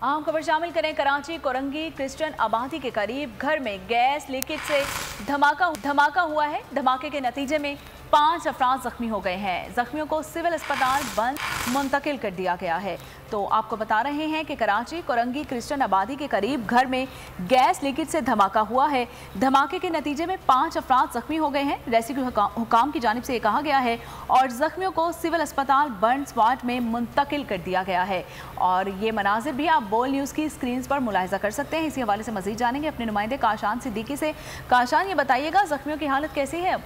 अहम खबर शामिल करें। कराची कोरंगी क्रिश्चियन आबादी के करीब घर में गैस लीकेज से धमाका हुआ है। धमाके के नतीजे में 5 अफराद जख्मी हो गए हैं। जख्मियों को सिविल अस्पताल बंद मुंतकिल कर दिया गया है। तो आपको बता रहे हैं कि कराची कोरंगी क्रिश्चियन आबादी के करीब घर में गैस लीकेज से धमाका हुआ है। धमाके के नतीजे में 5 अफराद जख्मी हो गए हैं। रेस्क्यू हुकाम की जानिब से ये कहा गया है और जख्मियों को सिविल अस्पताल बर्न्स वार्ड में मुंतकिल कर दिया गया है। और ये मनाजिर भी आप बोल न्यूज़ की स्क्रीन पर मुलाहिजा कर सकते हैं। इसी हवाले से मजीद जानेंगे अपने नुमाइंदे काशान सिद्दीकी से। काशान, ये बताइएगा जख्मियों की हालत कैसी है अब?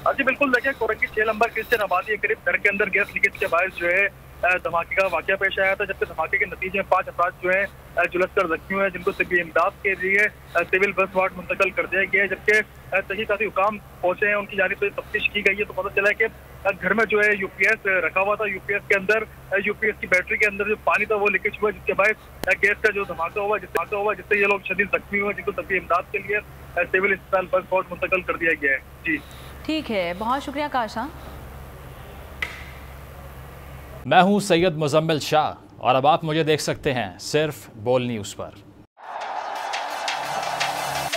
जी बिल्कुल, देखिए कोरंगी 6 नंबर क्रिश्चियन आबादी के करीब घर के अंदर गैस लीकेज के बायस जो है धमाके का वाकया पेश आया था, जबकि धमाके के नतीजे में 5 अफराद जो है झुलसकर जख्मी हुए हैं, जिनको तबी इमदाद के लिए सिविल बस वार्ड मुंतकिल कर दिया गया है। जबकि तहकीकाती हुकाम पहुंचे हैं, उनकी जानिब से तफ्तीश की गई है तो पता चला है कि घर में जो है यूपीएस रखा हुआ था। यूपीएस के अंदर यूपीएस की बैटरी के अंदर जो पानी था वो लीकेज हुआ, जिसके बाद गैस का जो धमाका हुआ जिससे ये लोग शदीद जख्मी हुए, जिनको तबी इमदाद के लिए सिविल अस्पताल बस वार्ड मुंतकिल कर दिया गया है। जी ठीक है, बहुत शुक्रिया काशान। मैं हूं सैयद मुजम्मिल शाह और अब आप मुझे देख सकते हैं सिर्फ बोल न्यूज़ पर।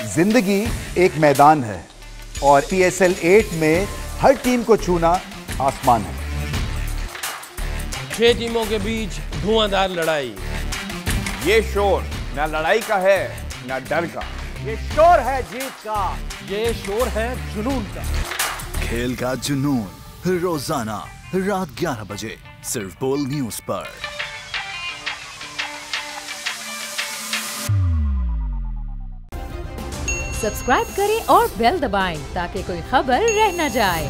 जिंदगी एक मैदान है और PSL 8 में हर टीम को छूना आसमान है। 6 टीमों के बीच धुआंधार लड़ाई। ये शोर न लड़ाई का है न डर का, ये शोर है जीत का, ये शोर है जुनून का। खेल का जुनून रोजाना रात 11 बजे सिर्फ बोल न्यूज़ पर। सब्सक्राइब करें और बेल दबाएं ताकि कोई खबर रह न जाए।